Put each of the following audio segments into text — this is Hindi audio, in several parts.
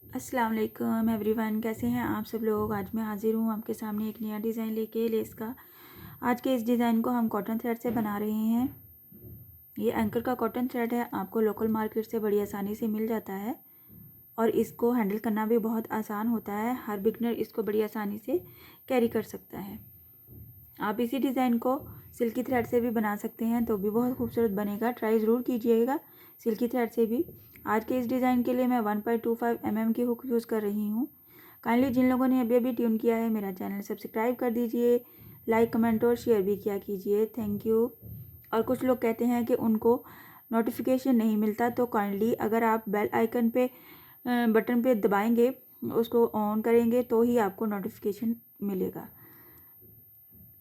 अस्सलाम वालेकुम एवरीवन, कैसे हैं आप सब लोग। आज मैं हाज़िर हूँ आपके सामने एक नया डिज़ाइन लेके लेस का। आज के इस डिज़ाइन को हम कॉटन थ्रेड से बना रहे हैं। ये एंकर का कॉटन थ्रेड है, आपको लोकल मार्केट से बड़ी आसानी से मिल जाता है और इसको हैंडल करना भी बहुत आसान होता है। हर बिगनर इसको बड़ी आसानी से कैरी कर सकता है। आप इसी डिज़ाइन को सिल्की थ्रेड से भी बना सकते हैं तो भी बहुत खूबसूरत बनेगा। ट्राई ज़रूर कीजिएगा सिल्की थ्रेड से भी। आज के इस डिज़ाइन के लिए मैं 1.25 mm की हुक यूज़ कर रही हूँ। काइंडली जिन लोगों ने अभी ट्यून किया है मेरा चैनल सब्सक्राइब कर दीजिए, लाइक कमेंट और शेयर भी किया कीजिए, थैंक यू। और कुछ लोग कहते हैं कि उनको नोटिफिकेशन नहीं मिलता, तो काइंडली अगर आप बेल आइकन पे बटन पे दबाएंगे, उसको ऑन करेंगे तो ही आपको नोटिफिकेशन मिलेगा।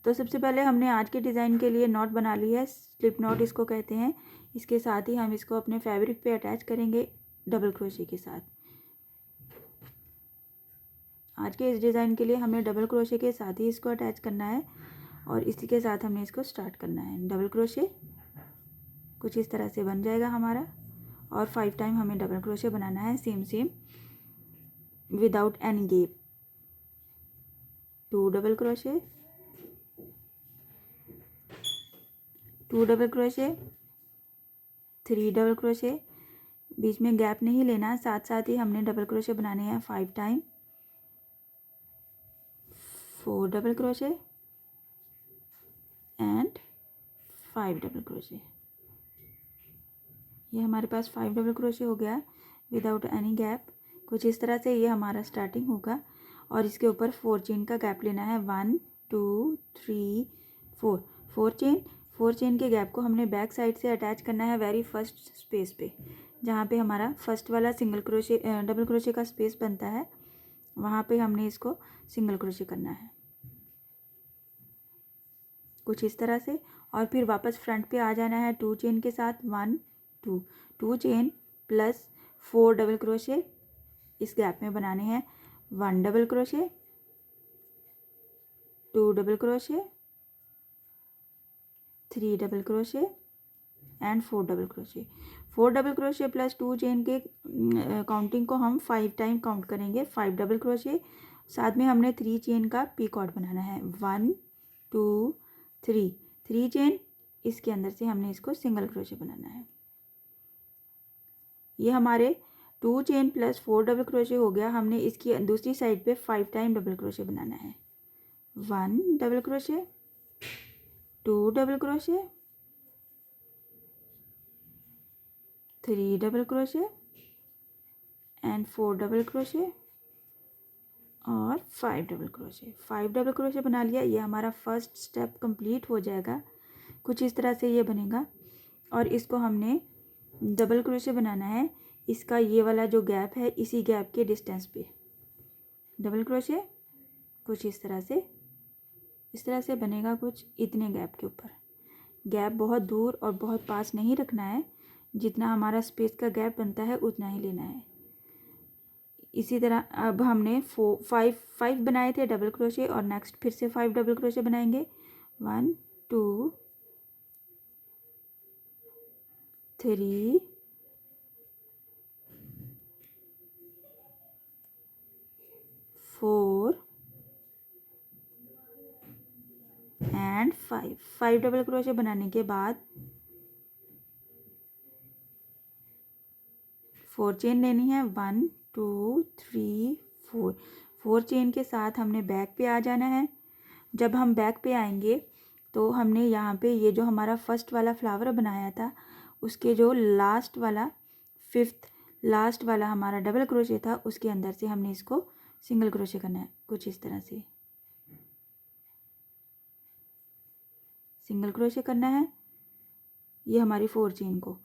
तो सबसे पहले हमने आज के डिज़ाइन के लिए नॉट बना ली है, स्लिप नॉट इसको कहते हैं। इसके साथ ही हम इसको अपने फैब्रिक पे अटैच करेंगे डबल क्रोशे के साथ। आज के इस डिज़ाइन के लिए हमें डबल क्रोशे के साथ ही इसको अटैच करना है और इसी के साथ हमने इसको स्टार्ट करना है। डबल क्रोशे कुछ इस तरह से बन जाएगा हमारा और 5 टाइम हमें डबल क्रोशे बनाना है same without any gap. 2 double crochet, 2 double crochet, 3 double crochet, बीच में गैप नहीं लेना, साथ साथ ही हमने डबल क्रोशे बनाने हैं 5 time. 4 double crochet and 5 double crochet. ये हमारे पास 5 डबल क्रोशे हो गया विदाउट एनी गैप। कुछ इस तरह से ये हमारा स्टार्टिंग होगा और इसके ऊपर 4 चेन का गैप लेना है। 1 2 3 4, 4 चेन के गैप को हमने बैक साइड से अटैच करना है वेरी फर्स्ट स्पेस पे, जहाँ पे हमारा फर्स्ट वाला सिंगल क्रोशे डबल क्रोशे का स्पेस बनता है, वहाँ पे हमने इसको सिंगल क्रोशे करना है कुछ इस तरह से। और फिर वापस फ्रंट पे आ जाना है 2 चेन के साथ। 1 2, 2 चेन प्लस 4 डबल क्रोशे इस गैप में बनाने हैं। 1 double crochet, 2 double crochet, 3 double crochet and 4 double crochet. 4 double crochet plus 2 chain के काउंटिंग को हम 5 टाइम काउंट करेंगे। 5 डबल क्रोशे, साथ में हमने 3 चेन का पीकॉट बनाना है। 1 2 3, 3 चेन, इसके अंदर से हमने इसको सिंगल क्रोशे बनाना है। ये हमारे 2 चेन प्लस 4 डबल क्रोशे हो गया। हमने इसकी दूसरी साइड पे 5 टाइम डबल क्रोशे बनाना है। 1 double crochet, 2 double crochet, 3 double crochet and 4 double crochet और 5 डबल क्रोशे। 5 डबल क्रोशे बना लिया। ये हमारा फर्स्ट स्टेप कंप्लीट हो जाएगा। कुछ इस तरह से ये बनेगा और इसको हमने डबल क्रोशे बनाना है। इसका ये वाला जो गैप है, इसी गैप के डिस्टेंस पे डबल क्रोशे कुछ इस तरह से बनेगा। कुछ इतने गैप के ऊपर, गैप बहुत दूर और बहुत पास नहीं रखना है, जितना हमारा स्पेस का गैप बनता है उतना ही लेना है। इसी तरह अब हमने 5 बनाए थे डबल क्रोशे और नेक्स्ट फिर से 5 डबल क्रोशे बनाएंगे। 1 2 3 4 एंड 5 डबल क्रोशे बनाने के बाद 4 चेन लेनी है। 1 2 3 4, 4 चेन के साथ हमने बैक पे आ जाना है। जब हम बैक पे आएंगे तो हमने यहाँ पे ये जो हमारा फर्स्ट वाला फ्लावर बनाया था, उसके जो लास्ट वाला 5th लास्ट वाला हमारा डबल क्रोशे था, उसके अंदर से हमने इसको सिंगल क्रोशे करना है। कुछ इस तरह से सिंगल क्रोशे करना है। ये हमारी 4 चेन को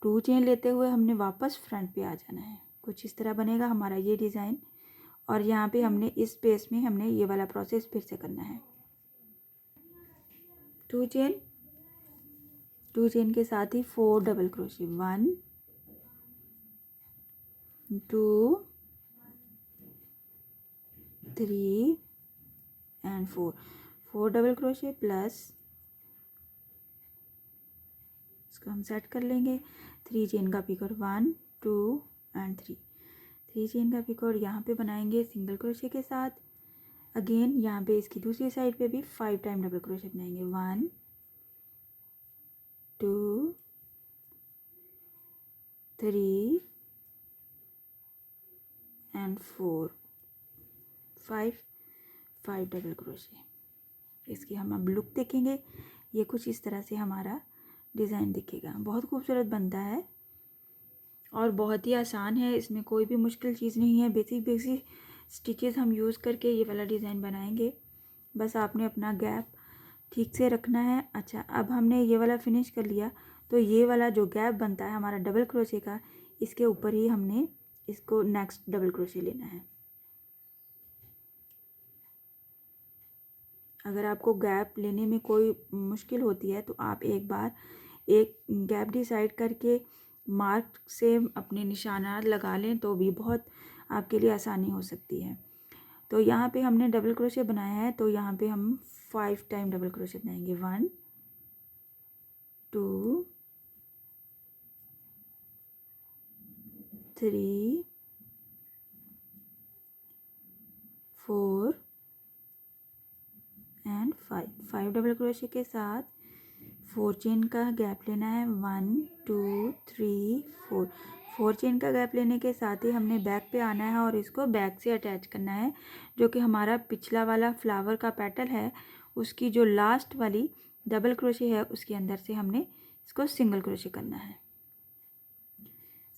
2 चेन लेते हुए हमने वापस फ्रंट पे आ जाना है। कुछ इस तरह बनेगा हमारा ये डिज़ाइन। और यहाँ पे हमने इस स्पेस में हमने ये वाला प्रोसेस फिर से करना है। 2 चेन, 2 चेन के साथ ही 4 double crochet. 1 2 3 and 4 double crochet plus इसको हम सेट कर लेंगे 3 चेन का पीकर। 1 2 एंड 3, 3 चेन का पिकॉट यहाँ पे बनाएंगे सिंगल क्रोशे के साथ। अगेन यहाँ पे इसकी दूसरी साइड पे भी 5 टाइम डबल क्रोशे बनाएंगे। 1 2 3 एंड 4 5 डबल क्रोशे। इसकी हम अब लुक देखेंगे। ये कुछ इस तरह से हमारा डिज़ाइन दिखेगा। बहुत खूबसूरत बनता है और बहुत ही आसान है। इसमें कोई भी मुश्किल चीज़ नहीं है। बेसिक स्टिचेस हम यूज़ करके ये वाला डिज़ाइन बनाएंगे। बस आपने अपना गैप ठीक से रखना है। अच्छा, अब हमने ये वाला फिनिश कर लिया तो ये वाला जो गैप बनता है हमारा डबल क्रोशे का, इसके ऊपर ही हमने इसको नेक्स्ट डबल क्रोशे लेना है। अगर आपको गैप लेने में कोई मुश्किल होती है तो आप एक बार एक गैप डिसाइड करके मार्क से अपने निशाना लगा लें तो भी बहुत आपके लिए आसानी हो सकती है। तो यहाँ पे हमने डबल क्रोशे बनाया है तो यहाँ पे हम 5 टाइम डबल क्रोशे बनाएंगे। 1 2 3 4 एंड 5 डबल क्रोशे के साथ 4 चेन का गैप लेना है। 1 2 3 4 चेन का गैप लेने के साथ ही हमने बैक पे आना है और इसको बैक से अटैच करना है। जो कि हमारा पिछला वाला फ्लावर का पेटल है उसकी जो लास्ट वाली डबल क्रोशे है उसके अंदर से हमने इसको सिंगल क्रोशे करना है।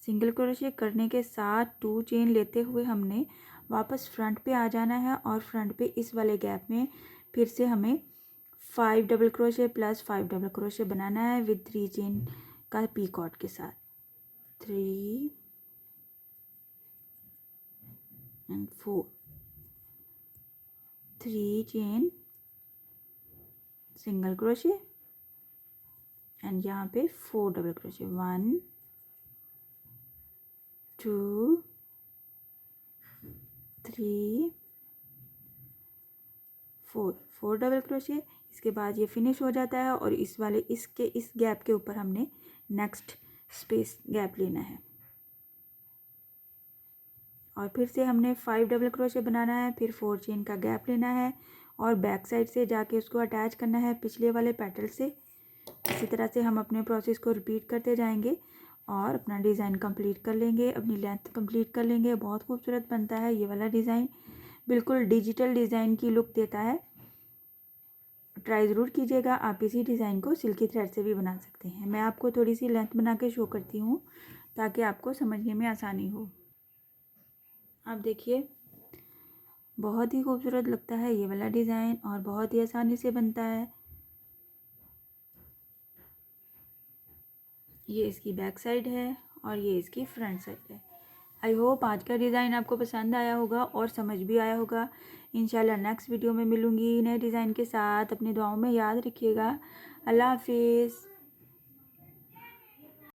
सिंगल क्रोशे करने के साथ 2 चेन लेते हुए हमने वापस फ्रंट पे आ जाना है और फ्रंट पे इस वाले गैप में फिर से हमें 5 double crochet plus 5 double crochet बनाना है विद 3 चेन का पीकॉट के साथ। 3 and 4 3 chain single crochet and यहाँ पे 4 डबल क्रोशे। 1 2 3 4 double crochet. इसके बाद ये फिनिश हो जाता है और इस वाले इसके इस गैप के ऊपर हमने नेक्स्ट स्पेस गैप लेना है और फिर से हमने 5 डबल क्रोशे बनाना है। फिर 4 चेन का गैप लेना है और बैक साइड से जाके उसको अटैच करना है पिछले वाले पेटल से। इसी तरह से हम अपने प्रोसेस को रिपीट करते जाएंगे और अपना डिज़ाइन कंप्लीट कर लेंगे, अपनी लेंथ कंप्लीट कर लेंगे। बहुत खूबसूरत बनता है ये वाला डिज़ाइन, बिल्कुल डिजिटल डिज़ाइन की लुक देता है। ट्राई ज़रूर कीजिएगा। आप इसी डिज़ाइन को सिल्की थ्रेड से भी बना सकते हैं। मैं आपको थोड़ी सी लेंथ बना के शो करती हूँ ताकि आपको समझने में आसानी हो। आप देखिए बहुत ही खूबसूरत लगता है ये वाला डिज़ाइन और बहुत ही आसानी से बनता है। ये इसकी बैक साइड है और ये इसकी फ्रंट साइड है। आई होप आज का डिज़ाइन आपको पसंद आया होगा और समझ भी आया होगा। इंशाल्लाह नेक्स्ट वीडियो में मिलूँगी नए डिज़ाइन के साथ। अपनी दुआओं में याद रखिएगा। अल्लाह हाफिज़।